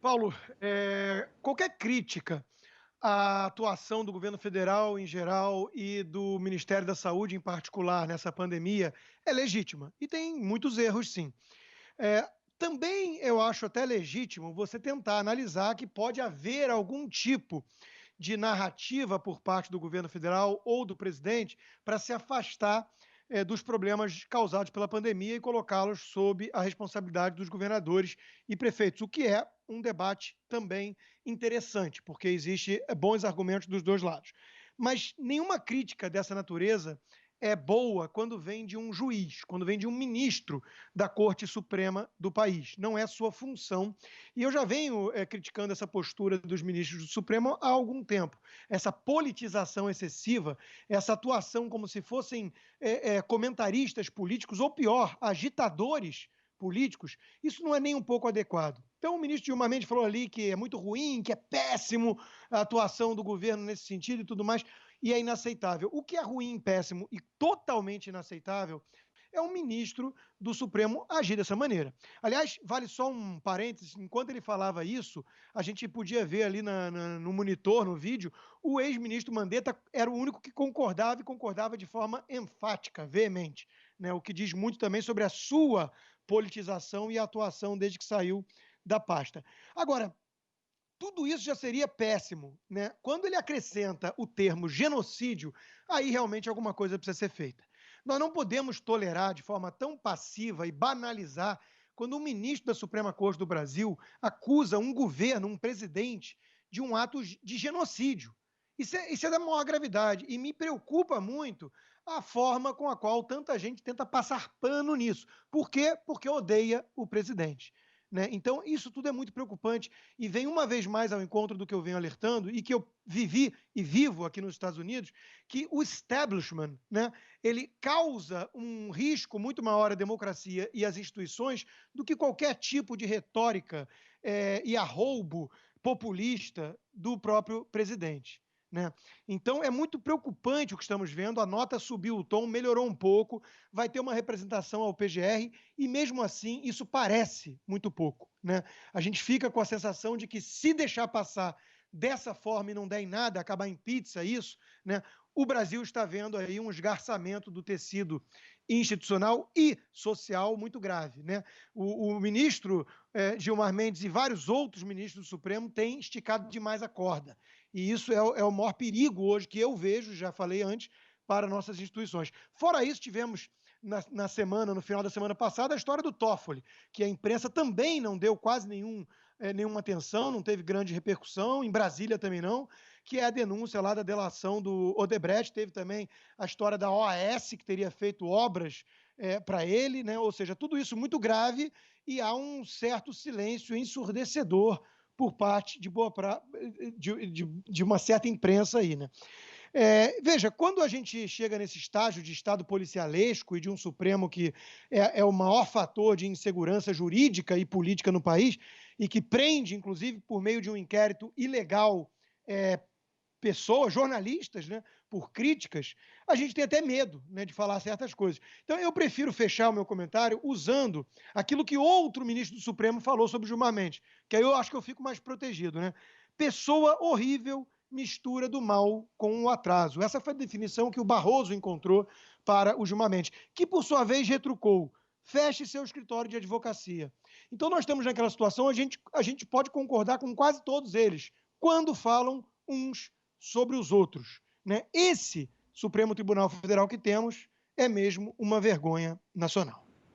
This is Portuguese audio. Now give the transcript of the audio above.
Paulo, qualquer crítica à atuação do governo federal em geral e do Ministério da Saúde em particular nessa pandemia é legítima e tem muitos erros, sim. É, Também eu acho até legítimo você tentar analisar que pode haver algum tipo de narrativa por parte do governo federal ou do presidente para se afastar dos problemas causados pela pandemia e colocá-los sob a responsabilidade dos governadores e prefeitos, o que é um debate também interessante, porque existe bons argumentos dos dois lados. Mas nenhuma crítica dessa natureza é boa quando vem de um juiz, quando vem de um ministro da Corte Suprema do país. Não é sua função. E eu já venho criticando essa postura dos ministros do Supremo há algum tempo. Essa politização excessiva, essa atuação como se fossem comentaristas políticos, ou pior, agitadores políticos, isso não é nem um pouco adequado. Então, o ministro Gilmar Mendes falou ali que é muito ruim, que é péssimo a atuação do governo nesse sentido e tudo mais, e é inaceitável. O que é ruim, péssimo e totalmente inaceitável é um ministro do Supremo agir dessa maneira. Aliás, vale só um parênteses: enquanto ele falava isso, a gente podia ver ali no monitor, no vídeo, o ex-ministro Mandetta era o único que concordava e concordava de forma enfática, veemente, né? O que diz muito também sobre a sua politização e atuação desde que saiu da pasta. Agora, tudo isso já seria péssimo, né? Quando ele acrescenta o termo genocídio, aí realmente alguma coisa precisa ser feita. Nós não podemos tolerar de forma tão passiva e banalizar quando um ministro da Suprema Corte do Brasil acusa um governo, um presidente, de um ato de genocídio. Isso é da maior gravidade e me preocupa muito a forma com a qual tanta gente tenta passar pano nisso. Por quê? Porque odeia o presidente. Né? Então, isso tudo é muito preocupante e vem uma vez mais ao encontro do que eu venho alertando e que eu vivi e vivo aqui nos Estados Unidos, que o establishment, né, ele causa um risco muito maior à democracia e às instituições do que qualquer tipo de retórica e arroubo populista do próprio presidente. Né? Então é muito preocupante o que estamos vendo. A nota subiu o tom, melhorou um pouco, vai ter uma representação ao PGR e mesmo assim isso parece muito pouco. Né? A gente fica com a sensação de que se deixar passar dessa forma e não der em nada, acabar em pizza isso, né? O Brasil está vendo aí um esgarçamento do tecido institucional e social muito grave. Né? O ministro Gilmar Mendes e vários outros ministros do Supremo têm esticado demais a corda. E isso é o maior perigo hoje que eu vejo, já falei antes, para nossas instituições. Fora isso, tivemos na semana, no final da semana passada, a história do Toffoli, que a imprensa também não deu quase nenhuma atenção, não teve grande repercussão, em Brasília também não, que é a denúncia lá da delação do Odebrecht. Teve também a história da OAS, que teria feito obras para ele, né? Ou seja, tudo isso muito grave e há um certo silêncio ensurdecedor por parte de uma certa imprensa aí, né? Veja, quando a gente chega nesse estágio de Estado policialesco e de um Supremo que é o maior fator de insegurança jurídica e política no país e que prende, inclusive, por meio de um inquérito ilegal, pessoas, jornalistas, né, por críticas, a gente tem até medo, né, de falar certas coisas. Então, eu prefiro fechar o meu comentário usando aquilo que outro ministro do Supremo falou sobre Gilmar Mendes, que aí eu acho que eu fico mais protegido. Né? Pessoa horrível, mistura do mal com o atraso. Essa foi a definição que o Barroso encontrou para o Gilmar Mendes, que, por sua vez, retrucou: feche seu escritório de advocacia. Então, nós estamos naquela situação, a gente pode concordar com quase todos eles, quando falam uns sobre os outros. Né? Esse Supremo Tribunal Federal que temos é mesmo uma vergonha nacional.